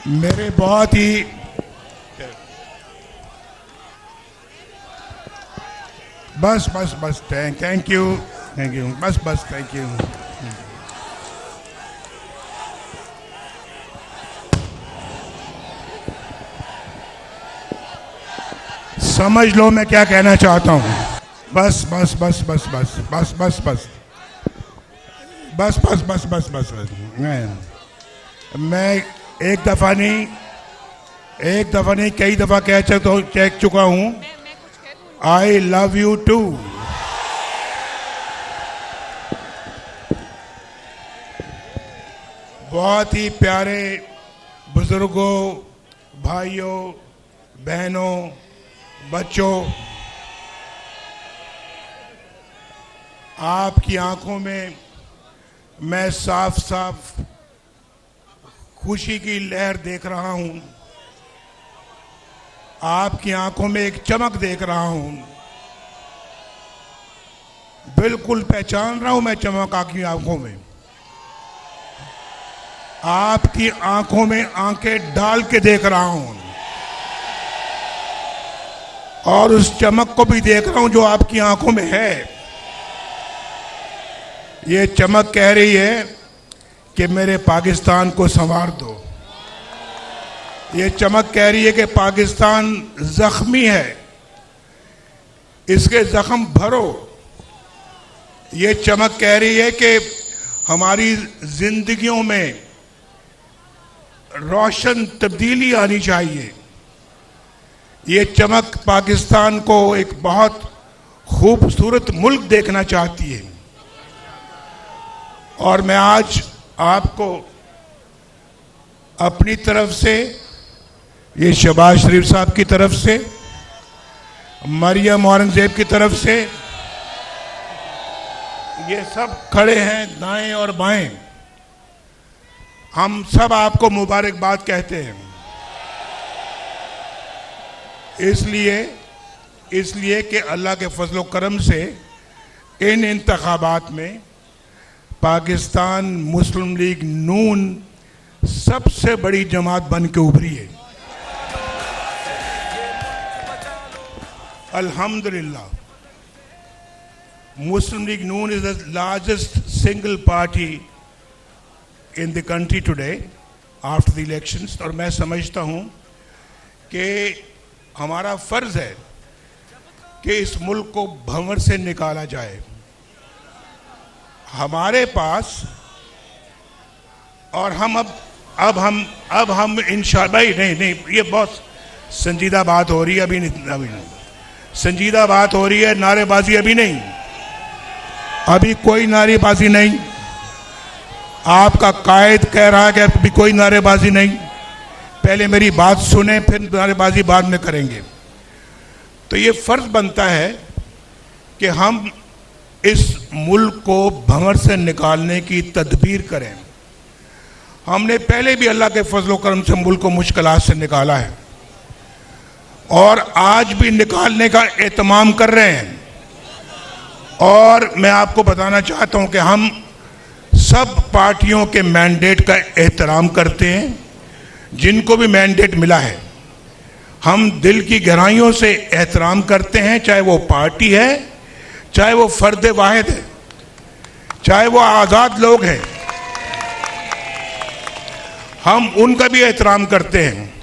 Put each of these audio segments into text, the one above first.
मेरे बहुत ही बस बस बस थैंक यू बस बस थैंक यू। समझ लो मैं क्या कहना चाहता हूँ। बस बस बस बस बस बस बस बस बस बस बस बस बस बस मैं एक दफा नहीं कई दफा कह चुका हूँ। I love you too. बहुत ही प्यारे बुजुर्गों, भाइयों, बहनों, बच्चों, आपकी आंखों में मैं साफ साफ खुशी की लहर देख रहा हूं। आपकी आंखों में एक चमक देख रहा हूं। बिल्कुल पहचान रहा हूं मैं चमक आपकी आंखों में। आपकी आंखों में आंखें डाल के देख रहा हूं और उस चमक को भी देख रहा हूं जो आपकी आंखों में है। ये चमक कह रही है कि मेरे पाकिस्तान को संवार दो। ये चमक कह रही है कि पाकिस्तान जख्मी है, इसके जख्म भरो। ये चमक कह रही है कि हमारी जिंदगियों में रोशन तब्दीली आनी चाहिए। ये चमक पाकिस्तान को एक बहुत खूबसूरत मुल्क देखना चाहती है। और मैं आज आपको अपनी तरफ से, ये शहबाज शरीफ साहब की तरफ से, मरियम औरंगजेब की तरफ से, ये सब खड़े हैं दाएं और बाएं, हम सब आपको मुबारकबाद कहते हैं। इसलिए कि अल्लाह के फजलो करम से इन इंतखाबात में पाकिस्तान मुस्लिम लीग नून सबसे बड़ी जमात बन के उभरी है। अल्हम्दुलिल्लाह, Muslim League Noon is the largest single party in the country today after the elections. और मैं समझता हूं कि हमारा फर्ज है कि इस मुल्क को भंवर से निकाला जाए। हमारे पास और हम अब हम इंशाअल्लाह, भाई नहीं, ये बहुत संजीदा बात हो रही है। अभी नहीं संजीदा बात हो रही है, नारेबाजी अभी नहीं, अभी कोई नारेबाजी नहीं। आपका कायद कह रहा है कि अभी कोई नारेबाजी नहीं। पहले मेरी बात सुने, फिर नारेबाजी बाद में करेंगे। तो ये फर्ज बनता है कि हम इस मुल्क को भंवर से निकालने की तदबीर करें। हमने पहले भी अल्लाह के फजलो करम से मुल्क को मुश्किलात से निकाला है और आज भी निकालने का एहतमाम कर रहे हैं। और मैं आपको बताना चाहता हूं कि हम सब पार्टियों के मैंडेट का एहतराम करते हैं, जिनको भी मैंडेट मिला है हम दिल की गहराइयों से एहतराम करते हैं, चाहे वो पार्टी है, चाहे वो फर्द वाहिद है, चाहे वो आज़ाद लोग हैं, हम उनका भी एहतराम करते हैं।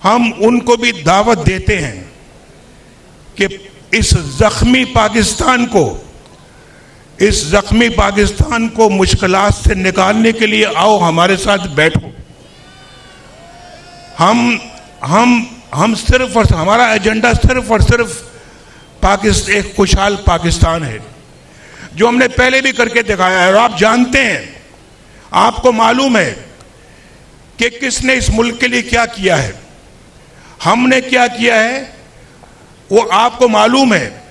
हम उनको भी दावत देते हैं कि इस जख्मी पाकिस्तान को मुश्किलात से निकालने के लिए आओ, हमारे साथ बैठो। हम सिर्फ और हमारा एजेंडा सिर्फ और सिर्फ एक खुशहाल पाकिस्तान है, जो हमने पहले भी करके दिखाया है। और आप जानते हैं, आपको मालूम है कि किसने इस मुल्क के लिए क्या किया है, हमने क्या किया है, वो आपको मालूम है।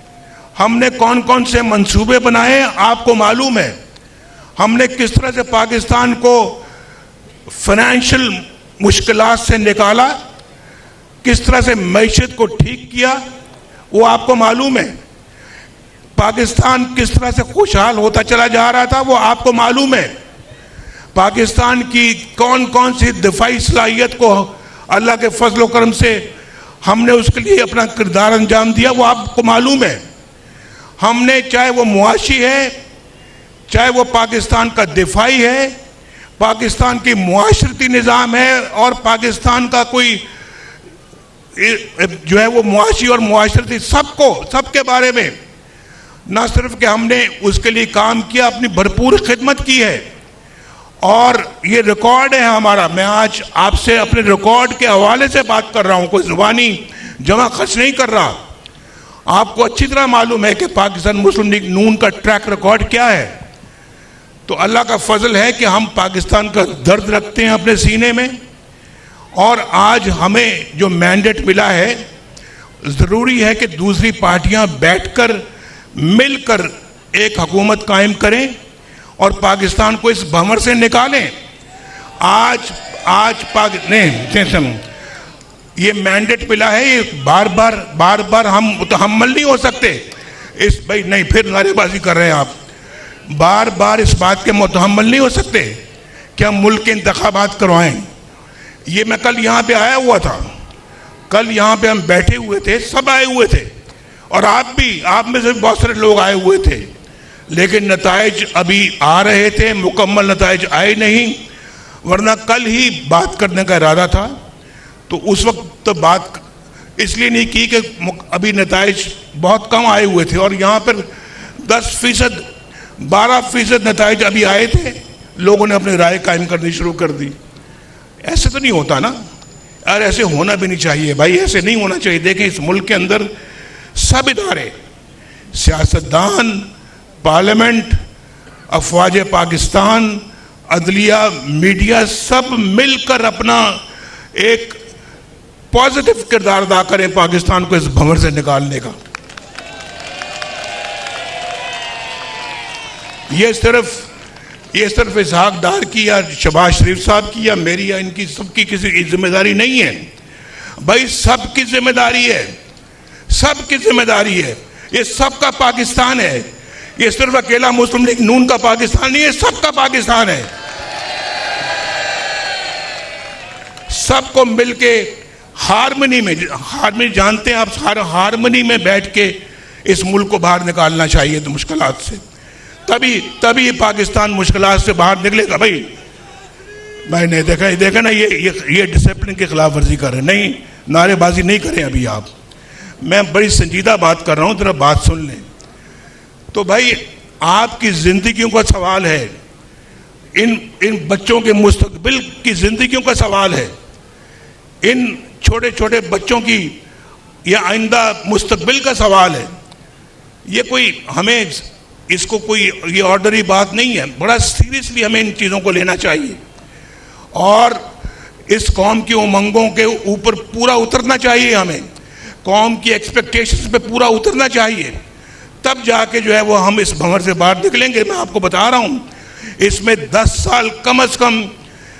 हमने कौन कौन से मंसूबे बनाए, आपको मालूम है। हमने किस तरह से पाकिस्तान को फाइनेंशियल मुश्किलात से निकाला, किस तरह से मईशत को ठीक किया, वो आपको मालूम है। पाकिस्तान किस तरह से खुशहाल होता चला जा रहा था, वो आपको मालूम है। पाकिस्तान की कौन कौन सी दिफाई सलाहियत को अल्लाह के फजल करम से हमने उसके लिए अपना किरदार अंजाम दिया, वो आपको मालूम है। हमने, चाहे वो मुआशी है, चाहे वो पाकिस्तान का दिफाई है, पाकिस्तान की मुआशरती निज़ाम है, और पाकिस्तान का कोई जो है वो मुआशी और मुआशरती, सबके बारे में न सिर्फ कि हमने उसके लिए काम किया, अपनी भरपूर खिदमत की है। और ये रिकॉर्ड है हमारा। मैं आज आपसे अपने रिकॉर्ड के हवाले से बात कर रहा हूँ, कोई ज़ुबानी जमा खर्च नहीं कर रहा। आपको अच्छी तरह मालूम है कि पाकिस्तान मुस्लिम लीग नून का ट्रैक रिकॉर्ड क्या है। तो अल्लाह का फजल है कि हम पाकिस्तान का दर्द रखते हैं अपने सीने में, और आज हमें जो मैंडेट मिला है, ज़रूरी है कि दूसरी पार्टियां बैठकर मिलकर एक हुकूमत कायम करें और पाकिस्तान को इस भंवर से निकालें। आज पाकिस्तान ये मैंडेट मिला है, ये बार बार हम मुतहम्मल नहीं हो सकते इस, भाई नहीं, फिर नारेबाजी कर रहे हैं आप, बार बार इस बात के मुतहम्मल नहीं हो सकते कि हम मुल्क के इंतखाबात करवाएं। ये मैं कल यहाँ पे आया हुआ था, कल यहाँ पे हम बैठे हुए थे, सब आए हुए थे, और आप में से बहुत सारे लोग आए हुए थे, लेकिन नताइज अभी आ रहे थे, मुकम्मल नताइज आए नहीं, वरना कल ही बात करने का इरादा था। तो उस वक्त तो बात इसलिए नहीं की कि अभी नताइज बहुत कम आए हुए थे, और यहाँ पर 10%, 12% नताइज अभी आए थे, लोगों ने अपनी राय कायम करनी शुरू कर दी। ऐसे तो नहीं होता ना, और ऐसे होना भी नहीं चाहिए भाई, ऐसे नहीं होना चाहिए। देखें, इस मुल्क के अंदर सब इदारे, सियासतदान, पार्लियामेंट, अफवाज पाकिस्तान, अदलिया, मीडिया, सब मिलकर अपना एक पॉजिटिव किरदार अदा करें पाकिस्तान को इस भंवर से निकालने का। ये सिर्फ इसहाक डार की या शहबाज शरीफ साहब की या मेरी या इनकी, सबकी किसी की जिम्मेदारी नहीं है भाई, सबकी जिम्मेदारी है, सबकी जिम्मेदारी है। ये सबका पाकिस्तान है, ये सिर्फ अकेला मुस्लिम लीग नून का पाकिस्तान नहीं है, सबका पाकिस्तान है। सबको मिलके हारमनी में जानते हैं आप, हारमनी में बैठ के इस मुल्क को बाहर निकालना चाहिए तो मुश्किलात से, तभी पाकिस्तान मुश्किलात से बाहर निकलेगा। भाई मैंने देखा ना, ये डिसिप्लिन की खिलाफ वर्जी कर रहे हैं। नहीं, नारेबाजी नहीं करें अभी आप, मैं बड़ी संजीदा बात कर रहा हूँ, जरा बात सुन लें। तो भाई आपकी ज़िंदगियों का सवाल है, इन बच्चों के मुस्तकबिल की ज़िंदगियों का सवाल है, इन छोटे छोटे बच्चों की या आइंदा मुस्तकबिल का सवाल है। ये कोई हमें इसको कोई ये ऑर्डनरी बात नहीं है, बड़ा सीरियसली हमें इन चीज़ों को लेना चाहिए, और इस कौम की उमंगों के ऊपर पूरा उतरना चाहिए, हमें कौम की एक्सपेक्टेशंस पे पूरा उतरना चाहिए, तब जाके जो है वो हम इस भंवर से बाहर निकलेंगे। मैं आपको बता रहा हूँ, इसमें 10 साल कम से कम,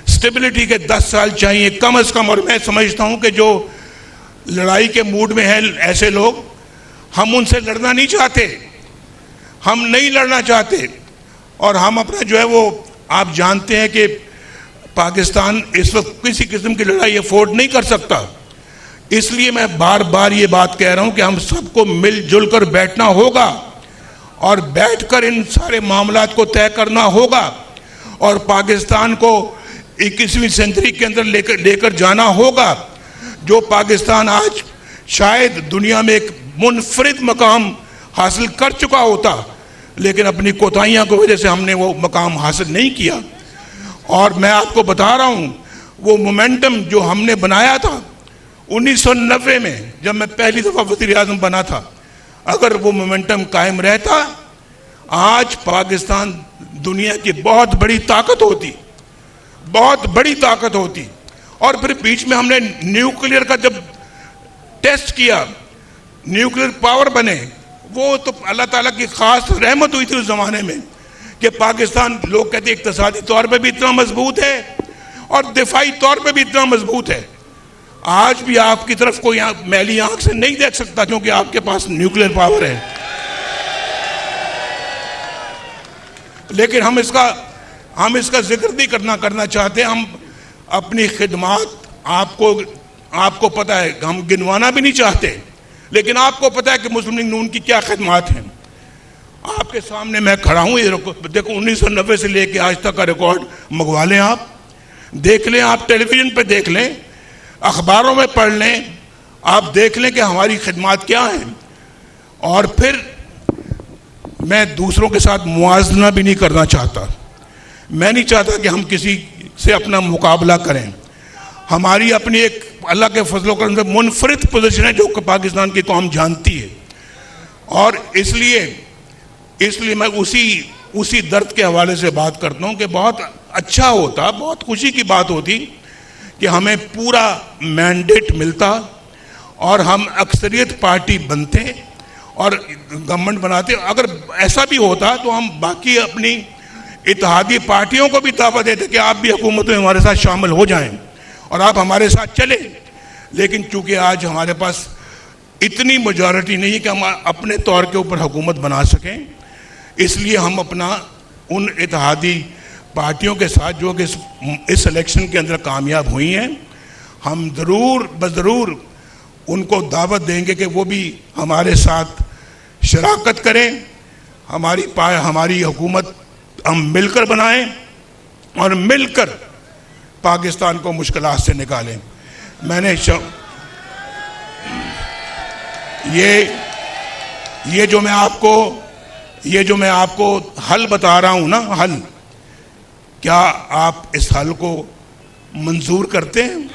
स्टेबिलिटी के 10 साल चाहिए कम से कम। और मैं समझता हूँ कि जो लड़ाई के मूड में हैं ऐसे लोग, हम उनसे लड़ना नहीं चाहते, हम नहीं लड़ना चाहते, और हम अपना जो है वो, आप जानते हैं कि पाकिस्तान इस वक्त किसी किस्म की लड़ाई अफोर्ड नहीं कर सकता। इसलिए मैं बार बार ये बात कह रहा हूँ कि हम सबको मिलजुल कर बैठना होगा, और बैठकर इन सारे मामलात को तय करना होगा, और पाकिस्तान को 21वीं सेंचुरी के अंदर लेकर जाना होगा। जो पाकिस्तान आज शायद दुनिया में एक मुनफरिद मकाम हासिल कर चुका होता, लेकिन अपनी कोताहियों की वजह से हमने वो मकाम हासिल नहीं किया। और मैं आपको बता रहा हूँ, वो मोमेंटम जो हमने बनाया था 1990 में, जब मैं पहली दफ़ा वज़ीर आज़म बना था, अगर वो मोमेंटम कायम रहता, आज पाकिस्तान दुनिया की बहुत बड़ी ताकत होती, बहुत बड़ी ताकत होती। और फिर बीच में हमने न्यूक्लियर का जब टेस्ट किया, न्यूक्लियर पावर बने, वो तो अल्लाह ताला की ख़ास रहमत हुई थी उस ज़माने में कि पाकिस्तान, लोग कहते हैं इक़्तिसादी तौर पे भी इतना मजबूत है और दिफाई तौर पे भी इतना मजबूत है। आज भी आपकी तरफ कोई मैली आंख से नहीं देख सकता, क्योंकि आपके पास न्यूक्लियर पावर है। लेकिन हम इसका हम इसका जिक्र नहीं करना चाहते। हम अपनी खिदमत आपको पता है, हम गिनवाना भी नहीं चाहते, लेकिन आपको पता है कि मुस्लिम लीग नून की क्या खिदमत हैं। आपके सामने मैं खड़ा हूँ, ये देखो 1990 से लेके आज तक का रिकॉर्ड मंगवा लें, आप देख लें, आप टेलीविज़न पे देख लें, अखबारों में पढ़ लें, आप देख लें कि हमारी खिदमत क्या है। और फिर मैं दूसरों के साथ मुआवजा भी नहीं करना चाहता। मैं नहीं चाहता कि हम किसी से अपना मुकाबला करें। हमारी अपनी एक अल्लाह के फजलो करम से मुनफरिद पोजीशन है जो कि पाकिस्तान की कौम जानती है। और इसलिए मैं उसी दर्द के हवाले से बात करता हूँ कि बहुत अच्छा होता, बहुत खुशी की बात होती कि हमें पूरा मैंडेट मिलता और हम अक्सरियत पार्टी बनते और गवर्नमेंट बनाते। अगर ऐसा भी होता तो हम बाकी अपनी इत्तेहादी पार्टियों को भी दावत देते कि आप भी हुकूमत में हमारे साथ शामिल हो जाएं और आप हमारे साथ चले। लेकिन चूंकि आज हमारे पास इतनी मेजॉरिटी नहीं है कि हम अपने तौर के ऊपर हुकूमत बना सकें, इसलिए हम अपना उन इत्तेहादी पार्टियों के साथ जो कि इस इलेक्शन के अंदर कामयाब हुई हैं, हम ज़रूर उनको दावत देंगे कि वो भी हमारे साथ शराकत करें। हमारी हुकूमत हम मिलकर बनाएं और मिलकर पाकिस्तान को मुश्किलात से निकालें। ये जो मैं आपको हल बता रहा हूं ना, हल, क्या आप इस हल को मंजूर करते हैं?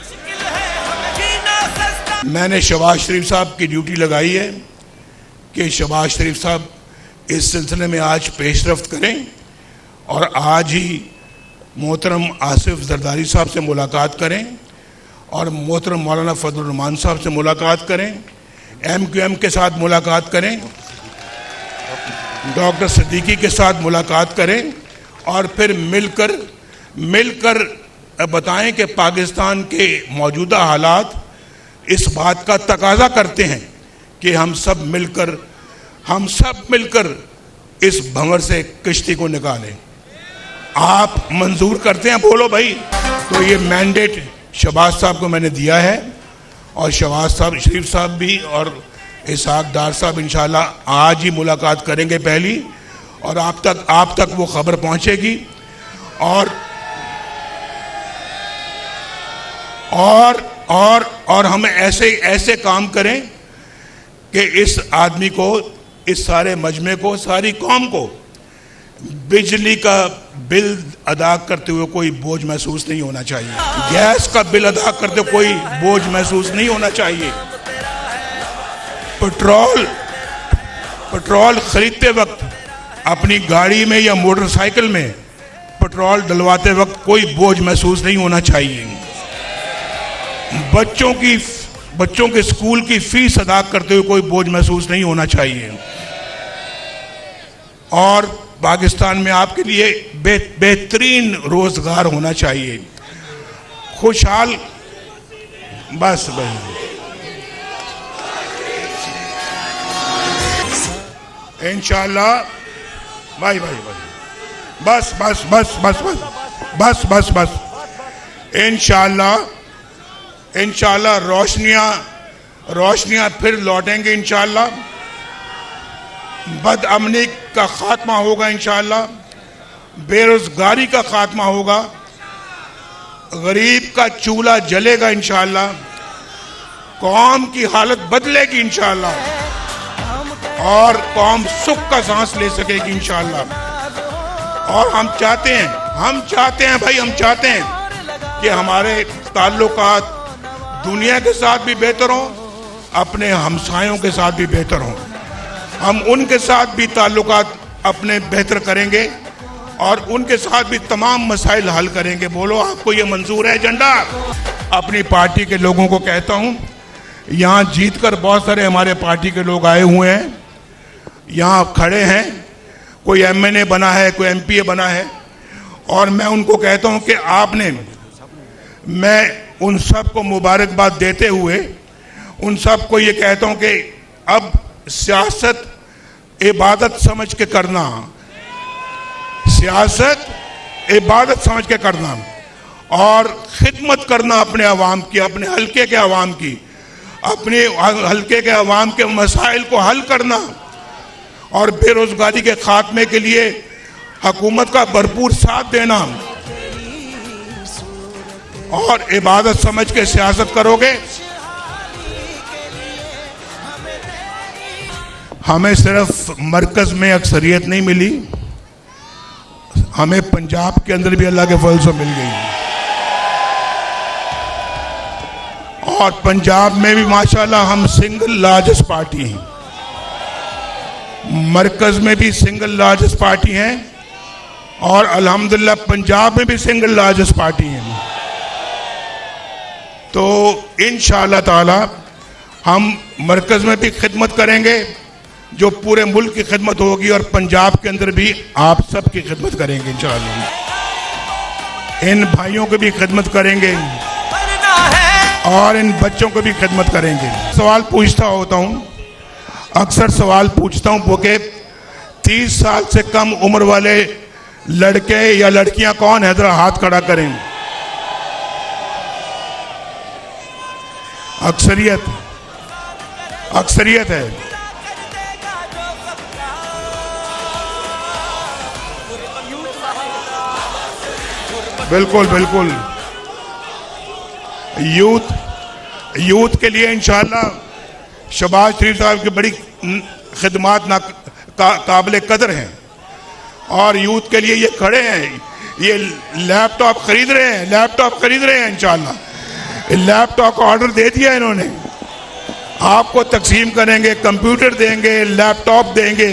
मैंने शहबाज शरीफ साहब की ड्यूटी लगाई है कि शहबाज शरीफ साहब इस सिलसिले में आज पेशरफ्त करें और आज ही मोहतरम आसिफ जरदारी साहब से मुलाकात करें और मोहतरम मौलाना फजलुर रहमान साहब से मुलाकात करें, MQM के साथ मुलाकात करें, डॉक्टर सिद्दीकी के साथ मुलाकात करें और फिर मिलकर बताएं कि पाकिस्तान के मौजूदा हालात इस बात का तकाजा करते हैं कि हम सब मिलकर इस भंवर से किश्ती को निकालें। आप मंजूर करते हैं? बोलो भाई। तो ये मैंडेट शहबाज साहब को मैंने दिया है और शहबाज साहब, शरीफ साहब भी और इसहाक डार साहब इंशाल्लाह आज ही मुलाकात करेंगे पहली, और आप तक वो खबर पहुंचेगी। और हम ऐसे काम करें कि इस आदमी को, इस सारे मजमे को, सारी कौम को बिजली का बिल अदा करते हुए कोई बोझ महसूस नहीं होना चाहिए, गैस का बिल अदा करते हुए कोई बोझ महसूस नहीं होना चाहिए, पेट्रोल खरीदते वक्त अपनी गाड़ी में या मोटरसाइकिल में पेट्रोल डलवाते वक्त कोई बोझ महसूस नहीं होना चाहिए, बच्चों के स्कूल की फीस अदा करते हुए कोई बोझ महसूस नहीं होना चाहिए, और पाकिस्तान में आपके लिए बेहतरीन रोजगार होना चाहिए, खुशहाल। बस भाई, इंशाल्लाह भाई, बस इंशाल्लाह रोशनियां फिर लौटेंगे इंशाल्लाह, बदअमनी का खात्मा होगा इंशाल्लाह, बेरोजगारी का खात्मा होगा, गरीब का चूल्हा जलेगा इंशाल्लाह, कौम की हालत बदलेगी इंशाल्लाह और कौम सुख का सांस ले सकेगी इंशाल्लाह। और हम चाहते हैं कि हमारे ताल्लुकात दुनिया के साथ भी बेहतर हों, अपने हमसायों के साथ भी बेहतर हों। हम उनके साथ भी ताल्लुकात अपने बेहतर करेंगे और उनके साथ भी तमाम मसाइल हल करेंगे। बोलो, आपको ये मंजूर है एजेंडा? अपनी पार्टी के लोगों को कहता हूँ, यहाँ जीतकर बहुत सारे हमारे पार्टी के लोग आए हुए हैं, यहाँ खड़े हैं, कोई MNA बना है, कोई MPA बना है, और मैं उनको कहता हूँ कि मैं उन सब को मुबारकबाद देते हुए उन सब को ये कहता हूँ कि अब सियासत इबादत समझ के करना, सियासत इबादत समझ के करना और खिदमत करना अपने अवाम की, अपने हल्के के अवाम की, अपने हल्के के अवाम के मसाइल को हल करना और बेरोजगारी के खात्मे के लिए हुकूमत का भरपूर साथ देना और इबादत समझ के सियासत करोगे। हमें सिर्फ मरकज में अक्सरियत नहीं मिली, हमें पंजाब के अंदर भी अल्लाह के फजल से मिल गई और पंजाब में भी माशाल्लाह हम सिंगल लार्जेस्ट पार्टी हैं, मरकज में भी सिंगल लार्जेस्ट पार्टी हैं और अल्हम्दुलिल्लाह पंजाब में भी सिंगल लार्जेस्ट पार्टी हैं। तो इंशाअल्लाह ताला हम मरकज में भी खिदमत करेंगे जो पूरे मुल्क की खिदमत होगी और पंजाब के अंदर भी आप सब की खिदमत करेंगे इंशाअल्लाह। इन भाइयों की भी खिदमत करेंगे और इन बच्चों को भी खिदमत करेंगे। सवाल पूछता होता हूँ, अक्सर सवाल पूछता हूँ कि 30 साल से कम उम्र वाले लड़के या लड़कियां कौन है, जरा हाथ खड़ा करें। अक्सरियत है। बिल्कुल बिल्कुल। यूथ के लिए इंशाअल्लाह शहबाज शरीफ साहब की बड़ी खिदमात काबिल कदर हैं और यूथ के लिए ये खड़े हैं, ये लैपटॉप खरीद रहे हैं इंशाअल्लाह। लैपटॉप का ऑर्डर दे दिया इन्होंने, आपको तकसीम करेंगे, कंप्यूटर देंगे, लैपटॉप देंगे,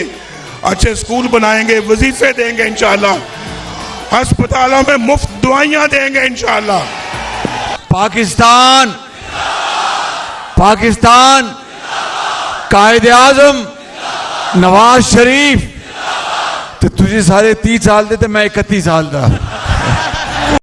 अच्छे स्कूल बनाएंगे, वजीफे देंगे इंशाअल्लाह, अस्पतालों में मुफ्त दवाइयां देंगे इंशाअल्लाह। पाकिस्तान कायदे आजम नवाज शरीफ तो तुझे सारे 30 साल दे, मैं 31 साल दा।